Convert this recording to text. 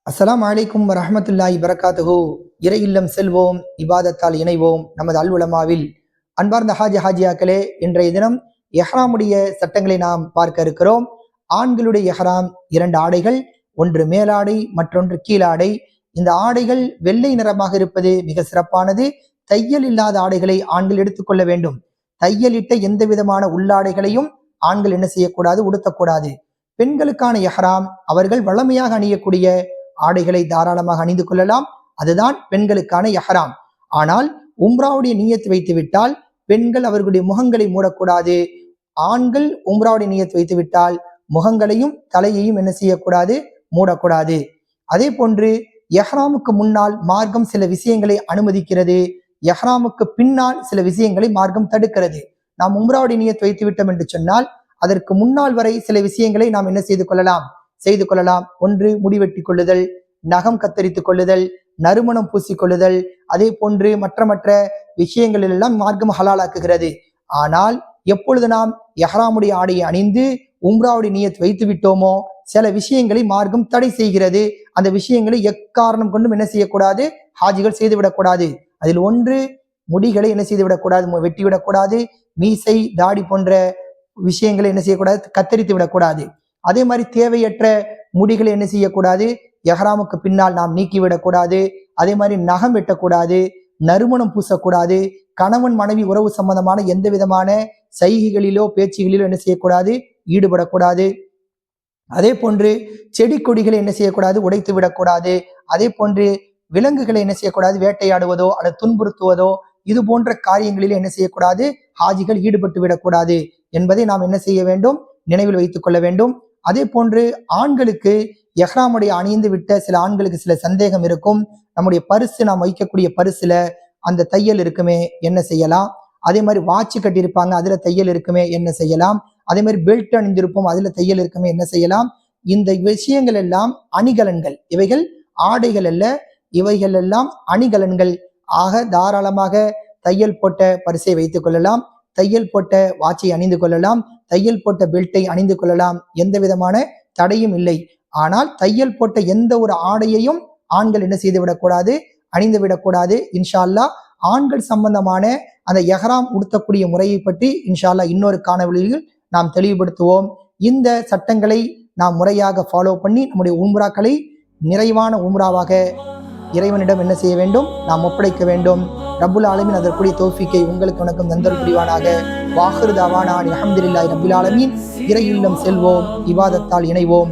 அஸ்ஸலாமு அலைக்கும் வரஹ்மத்துல்லாஹி வரகாத்துஹு. இறை இல்லம் செல்வோம், இபாதத்தால் இணைவோம். நமது அல் உலமாவில் அன்பார்ந்த ஹாஜியாக்களே, இன்றைய தினம் எஹ்ராமுடைய சட்டங்களை நாம் பார்க்க இருக்கிறோம். ஆண்களுடைய எஹ்ராம் 2 ஆடைகள், ஒன்று மேலாடை, மற்றொன்று கீழாடை. இந்த ஆடைகள் வெள்ளை நிறமாக இருப்பது மிக சிறப்பானது. தையல் இல்லாத ஆடைகளை ஆண்கள் எடுத்துக்கொள்ள வேண்டும். தையலிட்ட எந்த விதமான உள்ளாடைகளையும் ஆண்கள் என்ன செய்யக்கூடாது, உடுத்தக்கூடாது. பெண்களுக்கான எஹ்ராம் அவர்கள் வழமையாக அணியக்கூடிய ஆடைகளை தாராளமாக அணிந்து கொள்ளலாம். அதுதான் பெண்களுக்கான எஹ்ராம். ஆனால் உம்ராவுடைய நியத் வைத்து விட்டால் பெண்கள் அவர்களுடைய முகங்களை மூடக்கூடாது. ஆண்கள் உம்ராவுடைய நியத் வைத்து விட்டால் முகங்களையும் தலையையும் என்ன செய்யக்கூடாது, மூடக்கூடாது. அதே போன்று எஹ்ராமுக்கு முன்னால் மார்க்கம் சில விஷயங்களை அனுமதிக்கிறது, எஹ்ராமுக்கு பின்னால் சில விஷயங்களை மார்க்கம் தடுக்கிறது. நாம் உம்ராவுடைய நியத் வைத்து விட்டோம் என்று சொன்னால் அதற்கு முன்னால் வரை சில விஷயங்களை நாம் என்ன செய்து கொள்ளலாம். ஒன்று, முடிவெட்டி கொள்ளுதல், நகம் கத்தரித்துக் கொள்ளுதல், நறுமணம் பூசிக்கொள்ளுதல், அதே போன்று மற்ற விஷயங்களில் எல்லாம் மார்க்கம் ஹலாலாக்குகிறது. ஆனால் எப்பொழுது நாம் எஹ்ராமுடைய ஆடையை அணிந்து உம்ராவுடைய நியத் வைத்து விட்டோமோ சில விஷயங்களை மார்க்கம் தடை செய்கிறது. அந்த விஷயங்களை எக்காரணம் கொண்டும் என்ன செய்யக்கூடாது, ஹாஜிகள் செய்துவிடக்கூடாது. அதில் ஒன்று, முடிகளை என்ன செய்து விடக்கூடாது, வெட்டிவிடக்கூடாது. மீசை, தாடி போன்ற விஷயங்களை என்ன செய்யக்கூடாது, கத்தரித்து விடக்கூடாது. அதே மாதிரி தேவையற்ற முடிகளை என்ன செய்யக்கூடாது, எஹ்ராமுக்கு பின்னால் நாம் நீக்கிவிடக்கூடாது. அதே மாதிரி நகம் வெட்டக்கூடாது, நறுமணம் பூசக்கூடாது. கணவன் மனைவி உறவு சம்பந்தமான எந்த விதமான சைகைகளிலோ பேச்சுகளிலோ என்ன செய்யக்கூடாது, ஈடுபடக்கூடாது. அதே போன்று செடி கொடிகளை என்ன செய்யக்கூடாது, உடைத்து விடக்கூடாது. அதே போன்று விலங்குகளை என்ன செய்யக்கூடாது, வேட்டையாடுவதோ அல்லது துன்புறுத்துவதோ இது போன்ற காரியங்களில் என்ன செய்யக்கூடாது, ஹாஜிகள் ஈடுபட்டு விடக்கூடாது என்பதை நாம் என்ன செய்ய வேண்டும், நினைவில் வைத்துக் கொள்ள வேண்டும். அதே போன்று ஆண்களுக்கு எஹ்ராமுடைய அணிந்து விட்ட சில ஆண்களுக்கு சில சந்தேகம் இருக்கும். நம்முடைய பரிசு, நாம் வைக்கக்கூடிய பரிசுல அந்த தையல் இருக்குமே, என்ன செய்யலாம்? அதே மாதிரி வாட்சி கட்டியிருப்பாங்க, அதுல தையல் இருக்குமே, என்ன செய்யலாம்? அதே மாதிரி பெல்ட் அணிந்திருப்போம், அதுல தையல் இருக்குமே, என்ன செய்யலாம்? இந்த விஷயங்கள் எல்லாம் அணிகலன்கள், இவைகள் ஆடைகள் அல்ல, இவைகள் எல்லாம் அணிகலன்கள். ஆக தாராளமாக தையல் போட்ட பரிசை வைத்துக் கொள்ளலாம், தையல் போட்ட வாட்சை அணிந்து கொள்ளலாம், தையல் போட்ட பெல்ட்டை அணிந்து கொள்ளலாம். எந்த விதமான தடையும் இல்லை. ஆனால் தையல் போட்ட எந்த ஒரு ஆடையையும் ஆண்கள் என்ன செய்து விடக்கூடாது, அணிந்து விடக்கூடாது. இன்ஷா அல்லாஹ் ஆண்கள் சம்பந்தமான அந்த எஹ்ராம் உடுத்தக்கூடிய முறையை பற்றி இன்ஷா அல்லாஹ் இன்னொரு காணொளியில் நாம் தெளிவுபடுத்துவோம். இந்த சட்டங்களை நாம் முறையாக ஃபாலோ பண்ணி நம்முடைய உம்ராக்களை நிறைவான உம்ராவாக இறைவனிடம் என்ன செய்ய வேண்டும், நாம் ஒப்படைக்க வேண்டும். ரப்புல் ஆலமீன் அதற்குரிய தௌஃபீக்கை உங்களுக்கு வணக்கம் தந்தல் புரிவானாக. வாஹிரு தவானா அல்ஹம்துலில்லாஹி ரப்பில் ஆலமீன். இறை இல்லம் செல்வோம், இபாதத்தால் இணைவோம்.